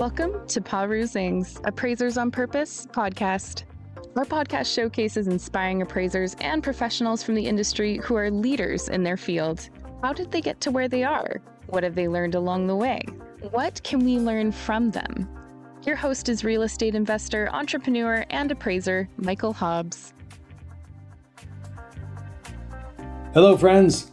Welcome to Perusing's Appraisers on Purpose podcast. Our podcast showcases inspiring appraisers and professionals from the industry who are leaders in their field. How did they get to where they are? What have they learned along the way? What can we learn from them? Your host is real estate investor, entrepreneur, and appraiser, Michael Hobbs. Hello, friends.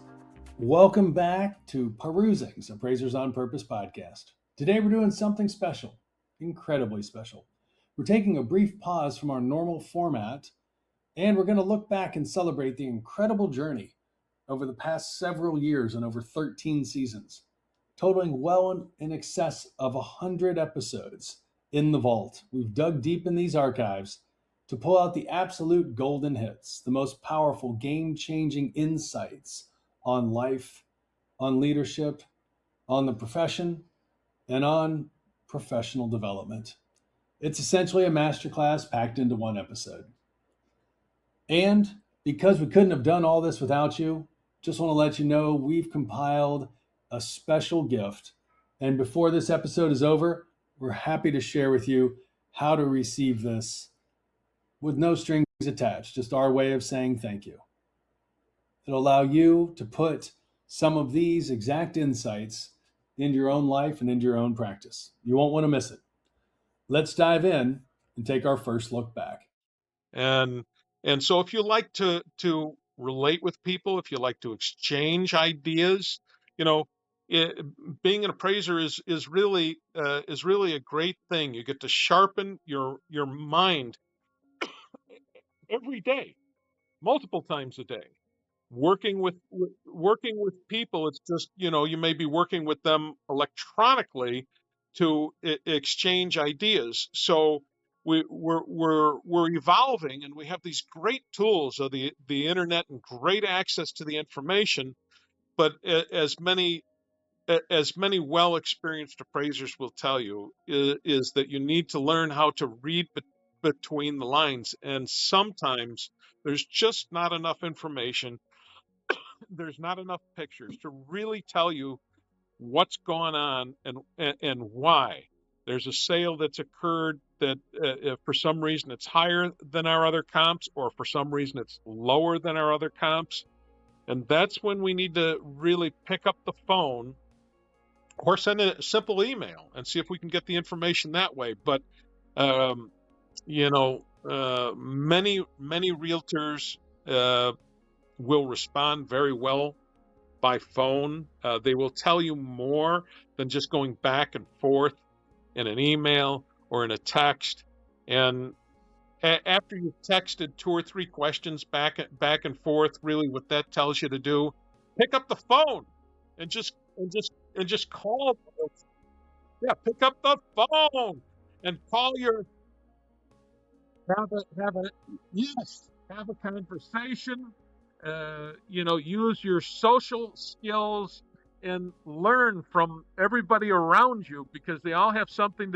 Welcome back to Perusing's Appraisers on Purpose podcast. Today, we're doing something special, incredibly special. We're taking a brief pause from our normal format, and we're going to look back and celebrate the incredible journey over the past several years and over 13 seasons, totaling well in excess of 100 episodes in the vault. We've dug deep in these archives to pull out the absolute golden hits, the most powerful, game-changing insights on life, on leadership, on the profession, and on professional development. It's essentially a masterclass packed into one episode. And because we couldn't have done all this without you, just want to let you know we've compiled a special gift. And before this episode is over, we're happy to share with you how to receive this with no strings attached, just our way of saying thank you. It'll allow you to put some of these exact insights into your own life and into your own practice. You won't want to miss it. Let's dive in and take our first look back. And so if you like to relate with people, if you like to exchange ideas, being an appraiser is really a great thing. You get to sharpen your mind every day, multiple times a day. Working with people, it's just, you may be working with them electronically to exchange ideas. So we're evolving, and we have these great tools of the internet and great access to the information. But as many well experienced appraisers will tell you, is that you need to learn how to read between the lines, and sometimes there's just not enough information. There's not enough pictures to really tell you what's going on and why. There's a sale that's occurred that if for some reason it's higher than our other comps, or for some reason it's lower than our other comps. And that's when we need to really pick up the phone or send a simple email and see if we can get the information that way. But, many realtors will respond very well by phone. They will tell you more than just going back and forth in an email or in a text. And after you've texted 2 or 3 questions back and forth, really what that tells you to do, pick up the phone and just call. Yeah, pick up the phone and call have a conversation. Use your social skills and learn from everybody around you, because they all have something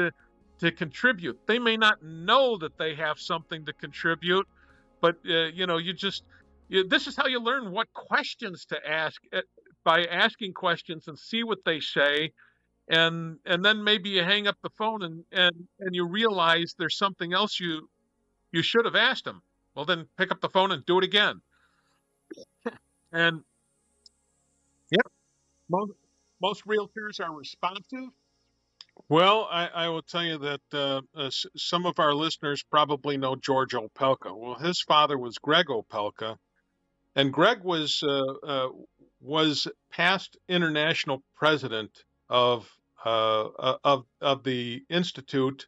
to contribute. They may not know that they have something to contribute, but this is how you learn what questions to ask, by asking questions and see what they say. And then maybe you hang up the phone and you realize there's something else you should have asked them. Well, then pick up the phone and do it again. And most realtors are responsive. Well, I will tell you that some of our listeners probably know George Opelka. Well, his father was Greg Opelka, and Greg was past international president of the institute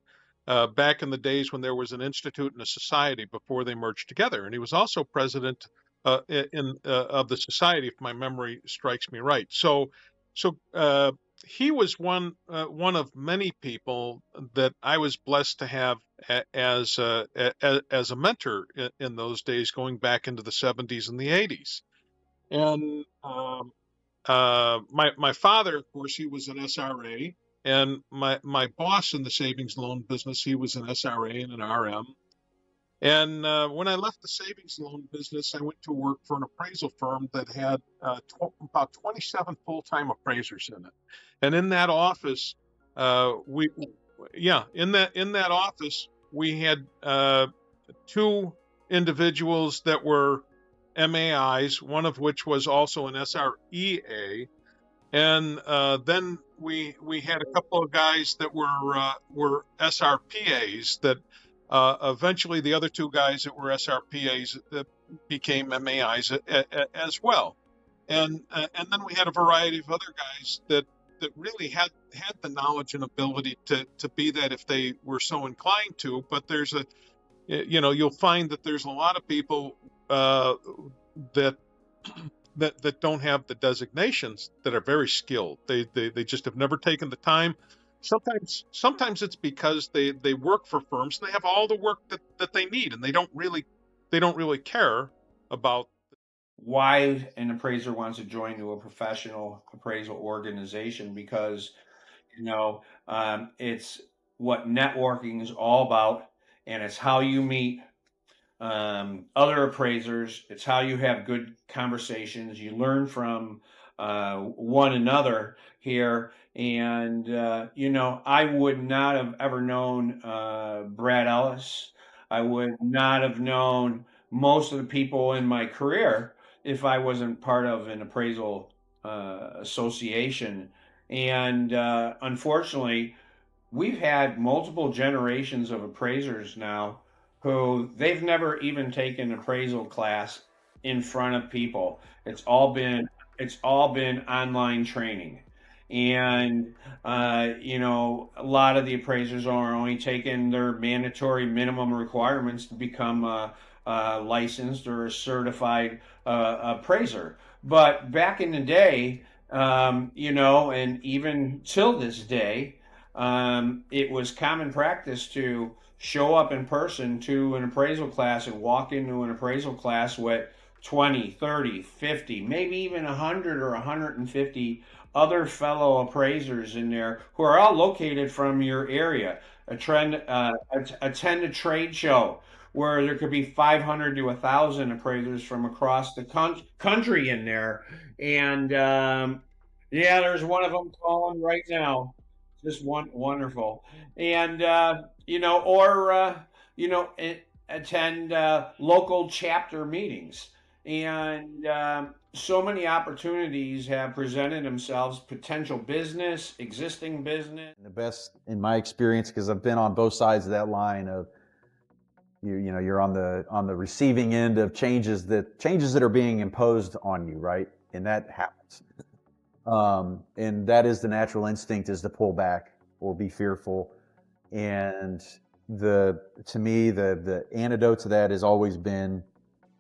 back in the days when there was an institute and a society before they merged together, and he was also president of the society, if my memory strikes me right. So he was one of many people that I was blessed to have as a mentor in those days, going back into the 70s and the 80s. And my father, of course, he was an SRA, and my boss in the savings loan business, he was an SRA and an RM. And when I left the savings loan business, I went to work for an appraisal firm that had about 27 full-time appraisers in it. And in that office, yeah, in that office, we had two individuals that were MAIs, one of which was also an SREA, and then we had a couple of guys that were SRPAs that eventually the other two guys that were SRPAs that became MAIs as well, and then we had a variety of other guys that really had the knowledge and ability to be that if they were so inclined to. But there's you'll find that there's a lot of people that that don't have the designations that are very skilled. They just have never taken the time. Sometimes it's because they work for firms and they have all the work that they need, and they don't really care about why an appraiser wants to join to a professional appraisal organization, because it's what networking is all about, and it's how you meet other appraisers. It's how you have good conversations. You learn from one another here. And, I would not have ever known Brad Ellis. I would not have known most of the people in my career if I wasn't part of an appraisal association. And unfortunately, we've had multiple generations of appraisers now who they've never even taken an appraisal class in front of people. It's all been online training. And a lot of the appraisers are only taking their mandatory minimum requirements to become a licensed or a certified appraiser. But back in the day, and even till this day, it was common practice to show up in person to an appraisal class and walk into an appraisal class with 20, 30, 50, maybe even 100 or 150 other fellow appraisers in there who are all located from your area. Attend a trade show where there could be 500 to 1,000 appraisers from across the country in there. And there's one of them calling right now. Just wonderful. And attend local chapter meetings. And so many opportunities have presented themselves, potential business, existing business. The best, in my experience, because I've been on both sides of that line of you're on the receiving end of changes that are being imposed on you, right? And that happens. And that is the natural instinct, is to pull back or be fearful. And to me, the antidote to that has always been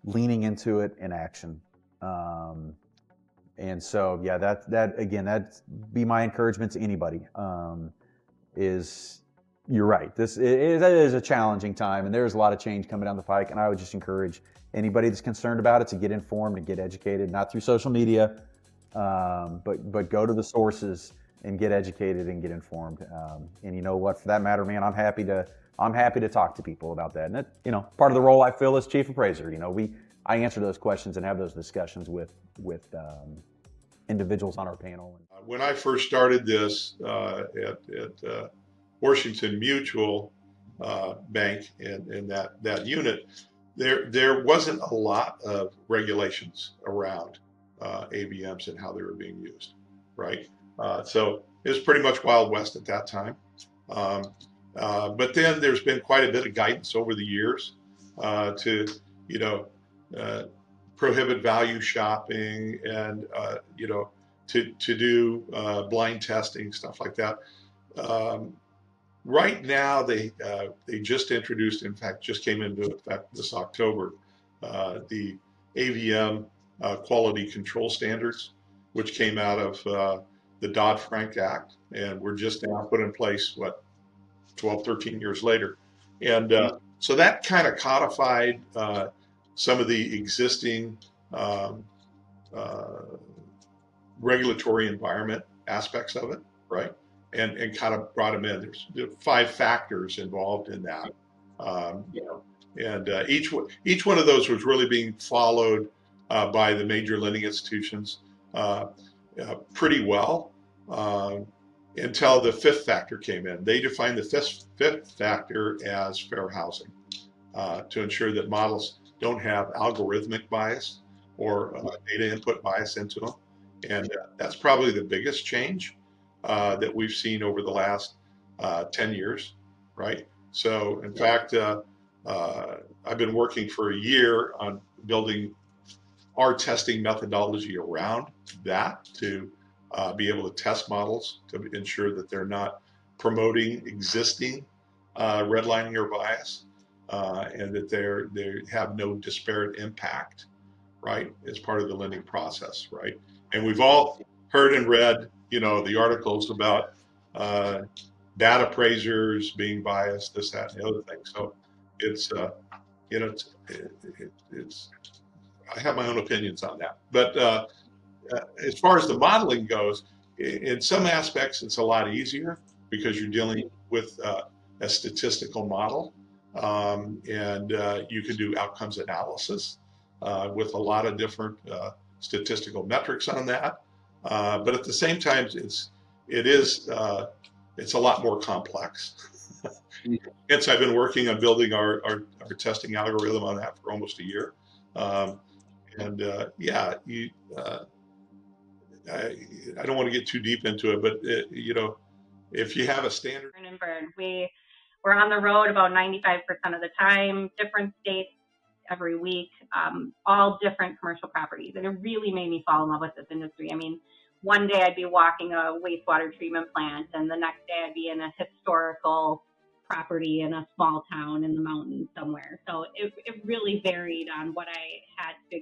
leaning into it in action. And so, yeah, that'd be my encouragement to anybody, is you're right. That is a challenging time, and there's a lot of change coming down the pike. And I would just encourage anybody that's concerned about it to get informed and get educated, not through social media, but go to the sources and get educated and get informed. And you know what, for that matter, man, I'm happy to talk to people about that. And that, part of the role I fill as chief appraiser. I answer those questions and have those discussions with individuals on our panel. When I first started this at Washington Mutual Bank in that unit, there wasn't a lot of regulations around AVMs and how they were being used, right? So it was pretty much Wild West at that time. But then there's been quite a bit of guidance over the years to, prohibit value shopping and, to do blind testing, stuff like that. Right now, they just introduced, in fact, just came into effect this October, the AVM quality control standards, which came out of the Dodd-Frank Act, and were just now put in place, 12, 13 years later. And so that kind of codified some of the existing regulatory environment aspects of it, right? And kind of brought them in. There's 5 factors involved in that, and each one of those was really being followed by the major lending institutions pretty well. until the fifth factor came in. They defined the fifth factor as fair housing to ensure that models don't have algorithmic bias or data input bias into them. And that's probably the biggest change that we've seen over the last 10 years, right? So in fact, I've been working for a year on building our testing methodology around that to be able to test models to ensure that they're not promoting existing redlining or bias, and that they have no disparate impact, right, as part of the lending process, right? And we've all heard and read, the articles about bad appraisers being biased, this, that, and the other thing. So it's, it's I have my own opinions on that. But as far as the modeling goes, in some aspects, it's a lot easier because you're dealing with a statistical model, and you can do outcomes analysis with a lot of different statistical metrics on that. But at the same time, it's a lot more complex. Hence, I've been working on building our testing algorithm on that for almost a year. I don't want to get too deep into it, but if you have a standard. We're on the road about 95% of the time, different states every week, all different commercial properties. And it really made me fall in love with this industry. I mean, one day I'd be walking a wastewater treatment plant, and the next day I'd be in a historical property in a small town in the mountains somewhere. So it really varied on what I had to,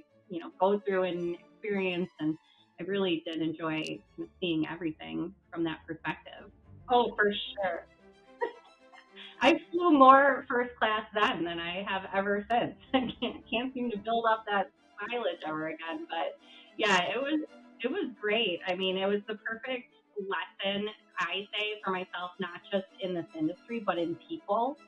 go through and experience. And I really did enjoy seeing everything from that perspective. Oh, for sure. I flew more first class then than I have ever since. I can't seem to build up that mileage ever again. But yeah, it was great. I mean, it was the perfect lesson, I say, for myself, not just in this industry, but in people.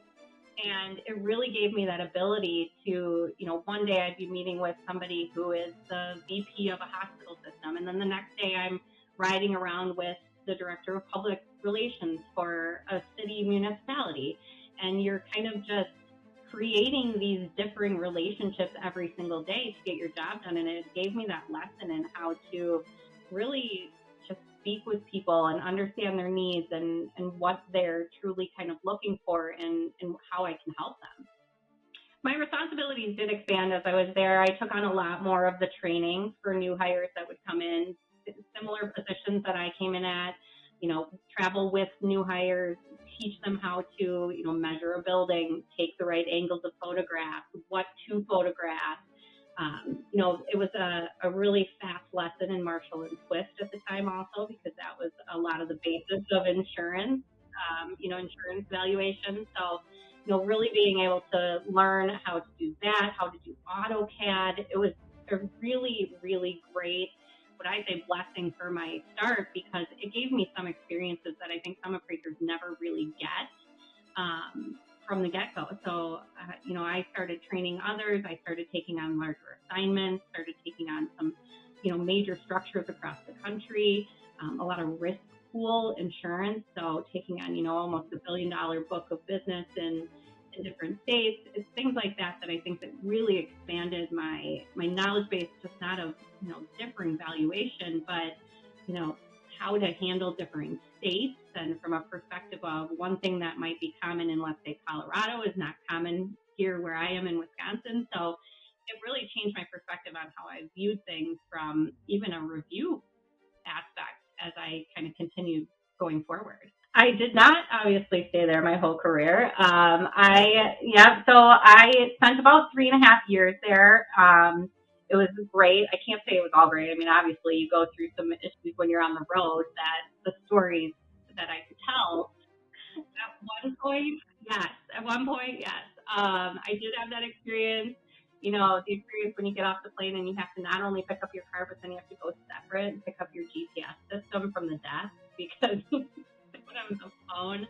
And it really gave me that ability to, one day I'd be meeting with somebody who is the VP of a hospital system. And then the next day I'm riding around with the director of public relations for a city municipality. And you're kind of just creating these differing relationships every single day to get your job done. And it gave me that lesson in how to really just speak with people and understand their needs and what they're truly kind of looking for and how I can help them. My responsibilities did expand as I was there. I took on a lot more of the training for new hires that would come in, similar positions that I came in at, travel with new hires, teach them how to, measure a building, take the right angles of photograph, what to photograph. It was a really fast lesson in Marshall and Twist at the time also, because that was a lot of the basis of insurance, insurance valuation. So, really being able to learn how to do that, how to do AutoCAD. It was a really, really great, what I say, blessing for my start, because it gave me some experiences that I think some appraisers never really get from the get-go. So, I started training others. I started taking on larger assignments, started taking on some, major structures across the country, a lot of risk pool insurance. So taking on, almost $1 billion book of business in different states. It's things like that I think that really expanded my knowledge base, just not of, differing valuation, but, how to handle differing states. And from a perspective of one thing that might be common in, let's say, Colorado is not common here where I am in Wisconsin. So it really changed my perspective on how I viewed things from even a review aspect as I kind of continued going forward. I did not obviously stay there my whole career. So I spent about 3.5 years there. It was great. I can't say it was all great. I mean, obviously you go through some issues when you're on the road, that the stories that I could tell. At one point, yes. I did have that experience. The experience when you get off the plane and you have to not only pick up your car, but then you have to go separate and pick up your GPS system from the desk because when I was on the phone.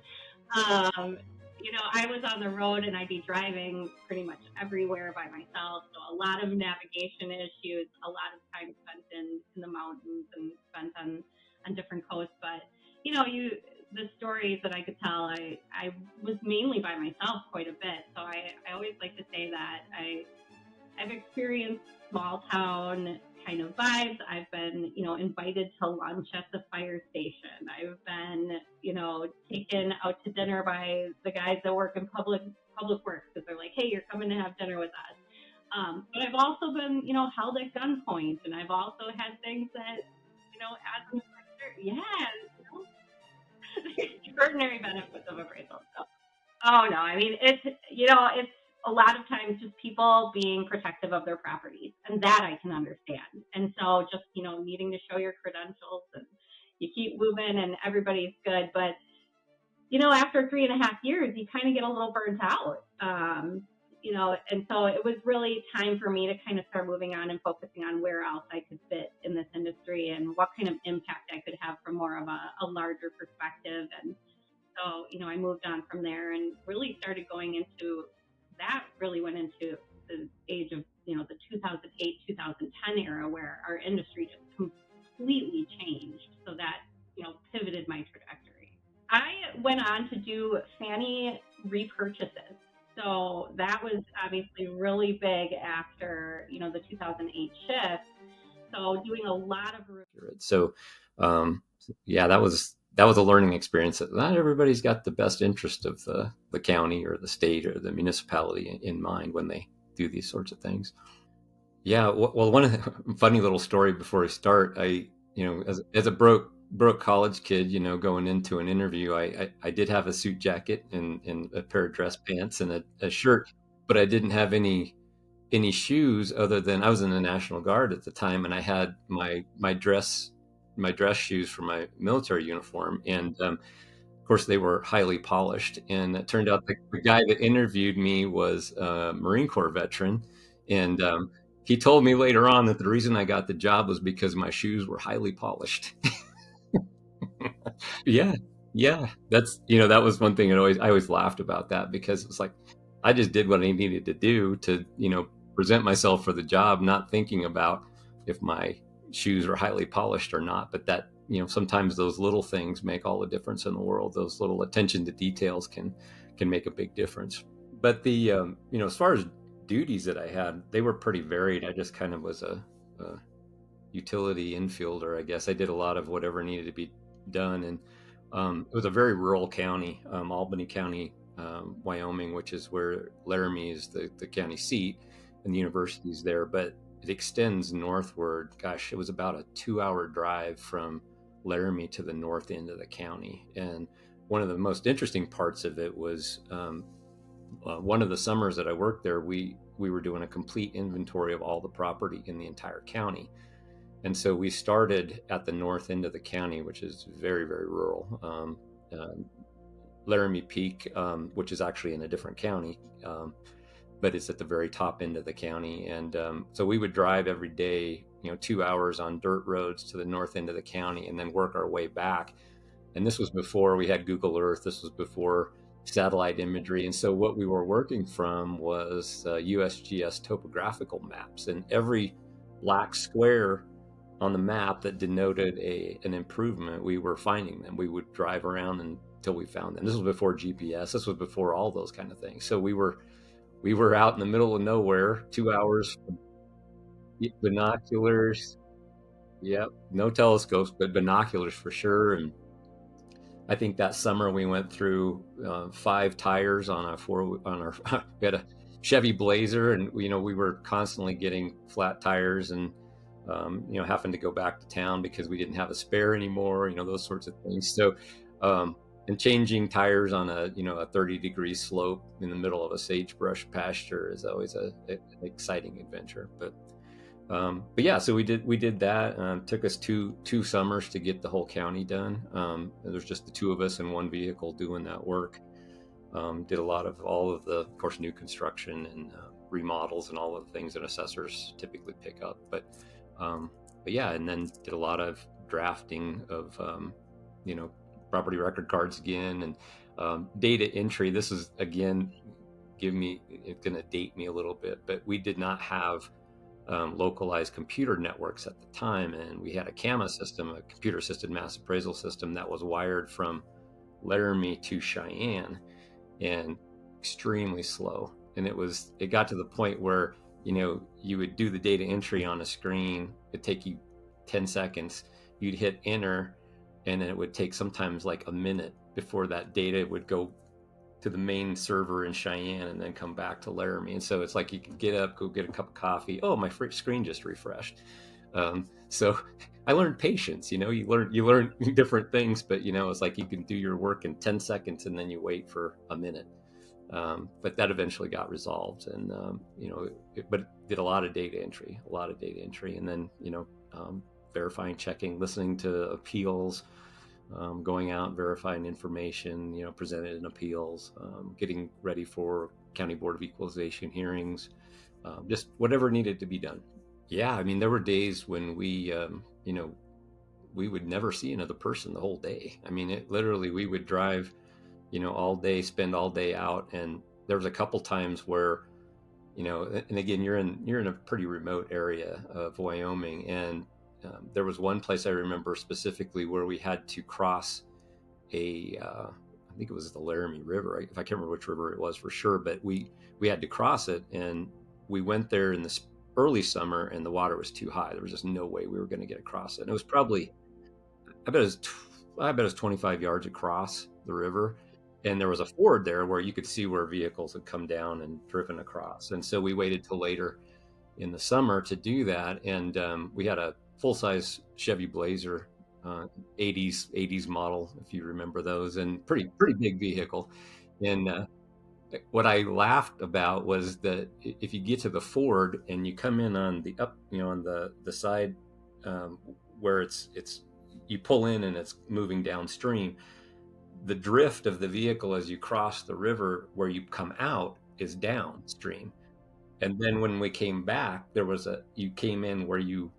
I was on the road and I'd be driving pretty much everywhere by myself. So a lot of navigation issues, a lot of time spent in the mountains and spent on different coasts. But the stories that I could tell, I was mainly by myself quite a bit. So I always like to say that I've experienced small town kind of vibes. I've been, invited to lunch at the fire station. I've been, taken out to dinner by the guys that work in public works because they're like, hey, you're coming to have dinner with us. But I've also been, held at gunpoint, and I've also had things that, as an appraiser, extraordinary benefits of appraisal. So, oh no, I mean, it's a lot of times just people being protective of their properties, and that I can understand. And so just, needing to show your credentials, and you keep moving and everybody's good. But, after 3.5 years, you kind of get a little burnt out. And so it was really time for me to kind of start moving on and focusing on where else I could fit in this industry and what kind of impact I could have from more of a larger perspective. And so, I moved on from there and really started going into that, really went into the age of, the 2008, 2010 era where our industry just completely changed. So that, pivoted my trajectory. I went on to do Fannie repurchases. So that was obviously really big after, the 2008 shift. So doing a lot of... So, that was a learning experience. Not everybody's got the best interest of the county or the state or the municipality in mind when they do these sorts of things. Yeah. Well, one of the funny little story before we start, as a broke college kid, going into an interview, I did have a suit jacket and a pair of dress pants and a shirt, but I didn't have any shoes other than I was in the National Guard at the time, and I had my dress shoes for my military uniform, and of course they were highly polished. And it turned out the guy that interviewed me was a Marine Corps veteran, and he told me later on that the reason I got the job was because my shoes were highly polished. Yeah. That's, that was one thing I always laughed about that, because it was like, I just did what I needed to do to, present myself for the job, not thinking about if my shoes are highly polished or not. But that, sometimes those little things make all the difference in the world. Those little attention to details can make a big difference. But the, as far as duties that I had, they were pretty varied. I just kind of was a utility infielder, I guess. I did a lot of whatever needed to be done. And it was a very rural county, Albany County, Wyoming, which is where Laramie is the county seat, and the university's there. But it extends northward. Gosh, it was about a 2-hour drive from Laramie to the north end of the county. And one of the most interesting parts of it was one of the summers that I worked there, we were doing a complete inventory of all the property in the entire county. And so we started at the north end of the county, which is very, very rural. Laramie Peak, which is actually in a different county, but it's at the very top end of the county. And so we would drive every day, 2 hours on dirt roads to the north end of the county and then work our way back. And this was before we had Google Earth. This was before satellite imagery. And so what we were working from was USGS topographical maps, and every black square on the map that denoted an improvement, we were finding them. We would drive around until we found them. This was before GPS. This was before all those kind of things. So we were out in the middle of nowhere, 2 hours, binoculars. Yep, no telescopes, but binoculars for sure. And I think that summer we went through 5 tires on we had a Chevy Blazer, and we were constantly getting flat tires and having to go back to town because we didn't have a spare anymore, those sorts of things. So, and changing tires on a 30-degree slope in the middle of a sagebrush pasture is always an exciting adventure. But yeah, so we did that. Took us two summers to get the whole county done. There's just the 2 of us in one vehicle doing that work. Did a lot of all of the, of course, new construction and remodels and all of the things that assessors typically pick up. But yeah, and then did a lot of drafting of, property record cards again, and data entry. This is, again, it's going to date me a little bit, but we did not have localized computer networks at the time, and we had a CAMA system, a computer assisted mass appraisal system, that was wired from Laramie to Cheyenne, and extremely slow. And it got to the point where, you would do the data entry on a screen. It'd take you 10 seconds. You'd hit enter, and then it would take sometimes like a minute before that data would go to the main server in Cheyenne and then come back to Laramie. And so it's like you could get up, go get a cup of coffee. Oh, my screen just refreshed. So I learned patience. You learn different things, but it's like you can do your work in 10 seconds and then you wait for a minute. But that eventually got resolved, and but it did a lot of data entry, and then verifying, checking, listening to appeals, going out, verifying information, presented in appeals, getting ready for County Board of Equalization hearings, just whatever needed to be done. Yeah, I mean, there were days when we would never see another person the whole day. I mean, we would drive all day, spend all day out. And there was a couple times where, and again, you're in a pretty remote area of Wyoming. And there was one place I remember specifically where we had to cross I think it was the Laramie River. I can't remember which river it was for sure, but we had to cross it. And we went there in the early summer, and the water was too high. There was just no way we were going to get across it. And it was probably, I bet it was 25 yards across the river. And there was a ford there where you could see where vehicles had come down and driven across. And so we waited till later in the summer to do that. And we had a full-size Chevy Blazer, 80s model, if you remember those, and pretty big vehicle. And what I laughed about was that if you get to the ford and you come in on the up, on the side where it's you pull in and it's moving downstream, the drift of the vehicle as you cross the river where you come out is downstream. And then when we came back, you came in where you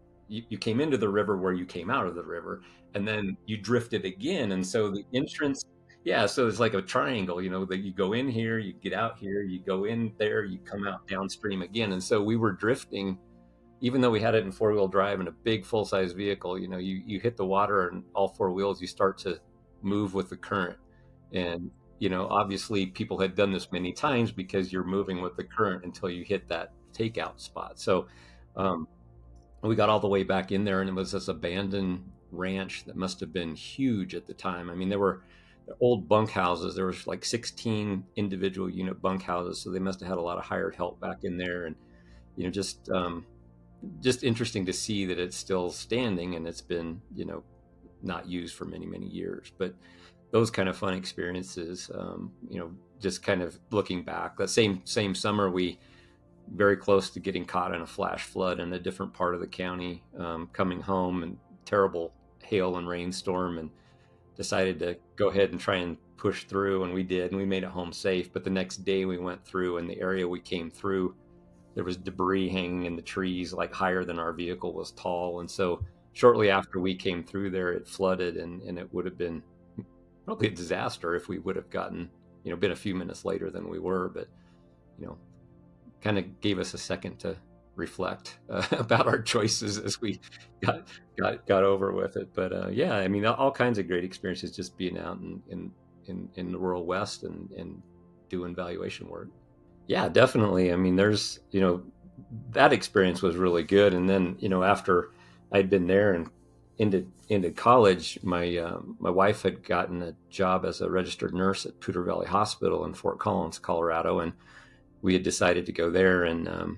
came into the river where you came out of the river, and then you drifted again. And so the entrance, so it's like a triangle, that you go in here, you get out here, you go in there, you come out downstream again. And so we were drifting, even though we had it in four-wheel drive and a big full-size vehicle. You hit the water and all four wheels, you start to move with the current. And obviously people had done this many times because you're moving with the current until you hit that takeout spot. So we got all the way back in there, and it was this abandoned ranch that must have been huge at the time. I mean, there were old bunkhouses. There was like 16 individual unit bunkhouses, so they must have had a lot of hired help back in there. And just interesting to see that it's still standing, and it's been not used for many years. But those kind of fun experiences, just kind of looking back. That same summer, we very close to getting caught in a flash flood in a different part of the county, coming home, and terrible hail and rainstorm, and decided to go ahead and try and push through. And we did, and we made it home safe. But the next day we went through, and the area we came through, there was debris hanging in the trees, like higher than our vehicle was tall. And so shortly after we came through there, it flooded, and it would have been probably a disaster if we would have gotten, been a few minutes later than we were. But, kind of gave us a second to reflect about our choices as we got over with it. But I mean, all kinds of great experiences just being out in the rural West and doing valuation work. Yeah, definitely. I mean, there's, that experience was really good. And then, after I'd been there and into college, my wife had gotten a job as a registered nurse at Poudre Valley Hospital in Fort Collins, Colorado. And we had decided to go there, and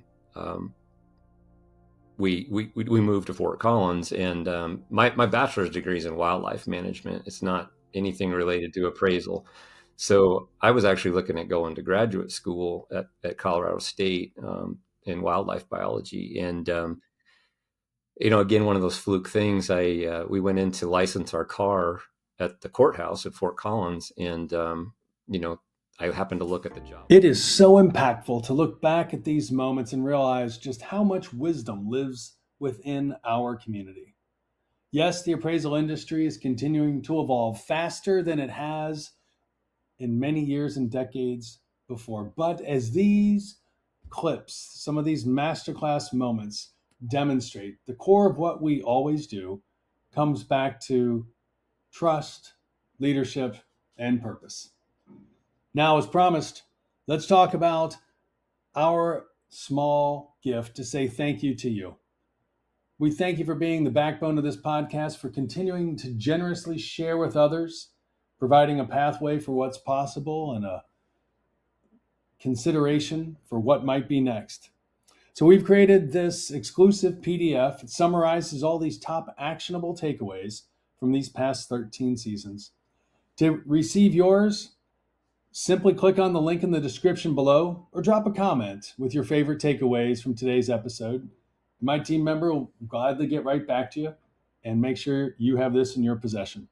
we moved to Fort Collins. And my bachelor's degree is in wildlife management. It's not anything related to appraisal. So I was actually looking at going to graduate school at Colorado State in wildlife biology. And again, one of those fluke things. We went in to license our car at the courthouse at Fort Collins, and I happened to look at the job. It is so impactful to look back at these moments and realize just how much wisdom lives within our community. Yes, the appraisal industry is continuing to evolve faster than it has in many years and decades before. But as these clips, some of these masterclass moments demonstrate the core of what we always do comes back to trust, leadership, and purpose. Now, as promised, let's talk about our small gift to say thank you to you. We thank you for being the backbone of this podcast, for continuing to generously share with others, providing a pathway for what's possible and a consideration for what might be next. So we've created this exclusive PDF. It summarizes all these top actionable takeaways from these past 13 seasons. To receive yours, simply click on the link in the description below or drop a comment with your favorite takeaways from today's episode. My team member will gladly get right back to you and make sure you have this in your possession.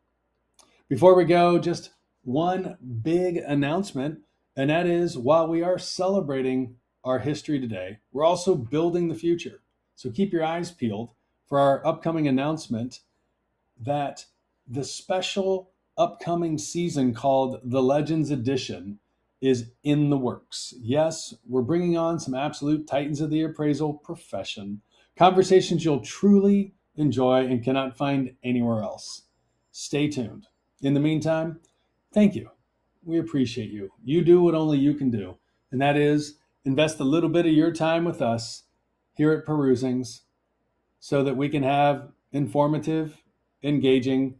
Before we go, just one big announcement, and that is while we are celebrating our history today, we're also building the future. So keep your eyes peeled for our upcoming announcement that the special upcoming season called The Legends Edition is in the works. Yes, we're bringing on some absolute titans of the appraisal profession, conversations you'll truly enjoy and cannot find anywhere else. Stay tuned. In the meantime, thank you. We appreciate you. You do what only you can do, and that is invest a little bit of your time with us here at Perusings so that we can have informative, engaging,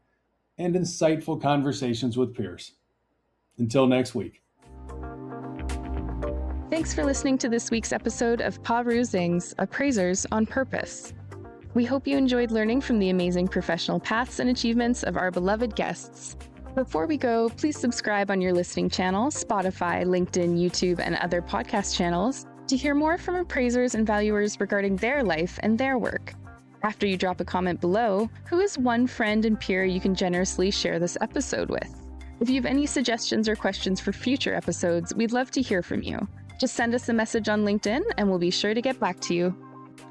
and insightful conversations with peers. Until next week. Thanks for listening to this week's episode of Perusings, Appraisers on Purpose. We hope you enjoyed learning from the amazing professional paths and achievements of our beloved guests. Before we go, please subscribe on your listening channel, Spotify, LinkedIn, YouTube, and other podcast channels to hear more from appraisers and valuers regarding their life and their work. After you drop a comment below, who is one friend and peer you can generously share this episode with? If you have any suggestions or questions for future episodes, we'd love to hear from you. Just send us a message on LinkedIn and we'll be sure to get back to you.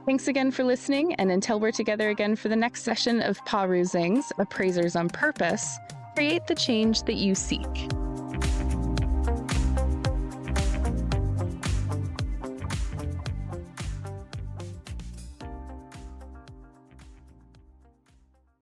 Thanks again for listening, and until we're together again for the next session of Perusings, Appraisers on Purpose, create the change that you seek.